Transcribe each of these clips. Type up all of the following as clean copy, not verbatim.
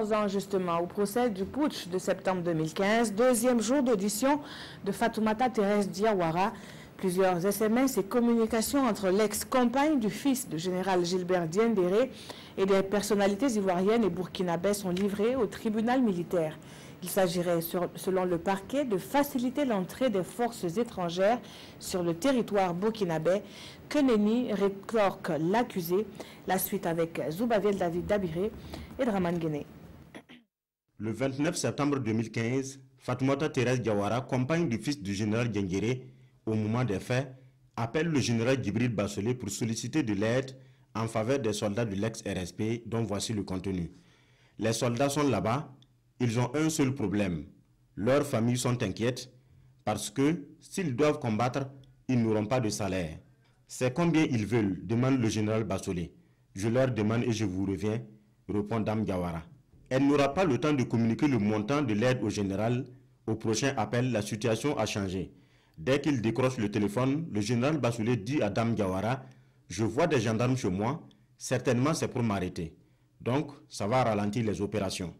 Venons-en justement au procès du putsch de septembre 2015, deuxième jour d'audition de Fatoumata Thérèse Diawara. Plusieurs SMS et communications entre l'ex-compagne du fils du général Gilbert Diendéré et des personnalités ivoiriennes et burkinabais sont livrées au tribunal militaire. Il s'agirait, selon le parquet, de faciliter l'entrée des forces étrangères sur le territoire burkinabé, que nenni rétorque l'accusé. La suite avec Zoubavel David Dabiré et Draman Guéné. Le 29 septembre 2015, Fatoumata Thérèse Diawara, compagne du fils du général Diendéré, au moment des faits, appelle le général Djibril Bassolé pour solliciter de l'aide en faveur des soldats de l'ex-RSP, dont voici le contenu. Les soldats sont là-bas, ils ont un seul problème. Leurs familles sont inquiètes parce que s'ils doivent combattre, ils n'auront pas de salaire. C'est combien ils veulent, demande le général Bassolé. Je leur demande et je vous reviens, répond Dame Diawara. Elle n'aura pas le temps de communiquer le montant de l'aide au général. Au prochain appel, la situation a changé. Dès qu'il décroche le téléphone, le général Bassolé dit à Dame Diawara « Je vois des gendarmes chez moi, certainement c'est pour m'arrêter. Donc, ça va ralentir les opérations. »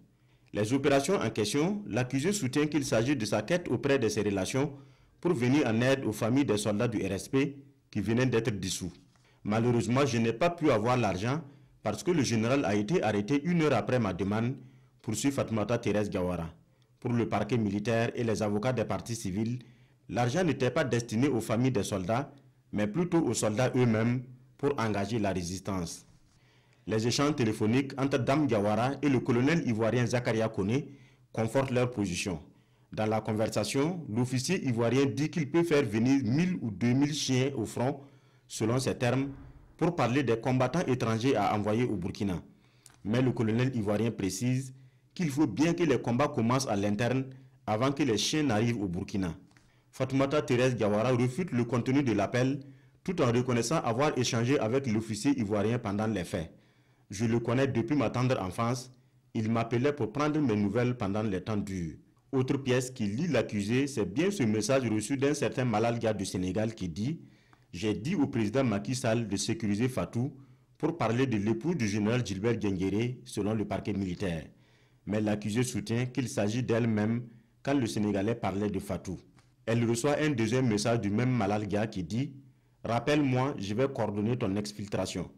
Les opérations en question, l'accusé soutient qu'il s'agit de sa quête auprès de ses relations pour venir en aide aux familles des soldats du RSP qui venaient d'être dissous. Malheureusement, je n'ai pas pu avoir l'argent parce que le général a été arrêté 1 heure après ma demande, poursuit Fatoumata Thérèse Diawara. Pour le parquet militaire et les avocats des partis civils, l'argent n'était pas destiné aux familles des soldats, mais plutôt aux soldats eux-mêmes pour engager la résistance. Les échanges téléphoniques entre Dame Diawara et le colonel ivoirien Zakaria Koné confortent leur position. Dans la conversation, l'officier ivoirien dit qu'il peut faire venir 1000 ou 2000 chiens au front, selon ses termes, pour parler des combattants étrangers à envoyer au Burkina. Mais le colonel ivoirien précise qu'il faut bien que les combats commencent à l'interne avant que les chiens n'arrivent au Burkina. Fatoumata Thérèse Diawara refute le contenu de l'appel tout en reconnaissant avoir échangé avec l'officier ivoirien pendant les faits. Je le connais depuis ma tendre enfance. Il m'appelait pour prendre mes nouvelles pendant les temps durs. Autre pièce qui lie l'accusé, c'est bien ce message reçu d'un certain Malal Dia du Sénégal qui dit « J'ai dit au président Macky Sall de sécuriser Fatou pour parler de l'épouse du général Gilbert Diendéré selon le parquet militaire. » Mais l'accusé soutient qu'il s'agit d'elle-même quand le Sénégalais parlait de Fatou. Elle reçoit un deuxième message du même Malal Dia qui dit « Rappelle-moi, je vais coordonner ton exfiltration. »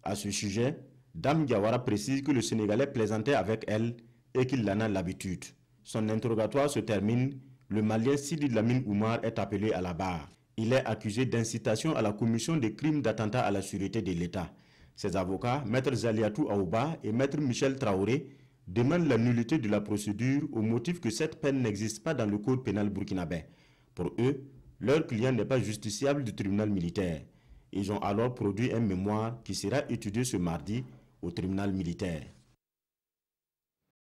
À ce sujet, Dame Diawara précise que le Sénégalais plaisantait avec elle et qu'il en a l'habitude. Son interrogatoire se termine, le Malien Sidi Lamine Oumar est appelé à la barre. Il est accusé d'incitation à la commission des crimes d'attentat à la sûreté de l'État. Ses avocats, Maître Zaliatou Aouba et Maître Michel Traoré, demandent la nullité de la procédure au motif que cette peine n'existe pas dans le code pénal burkinabé. Pour eux, leur client n'est pas justiciable du tribunal militaire. Ils ont alors produit un mémoire qui sera étudié ce mardi au tribunal militaire.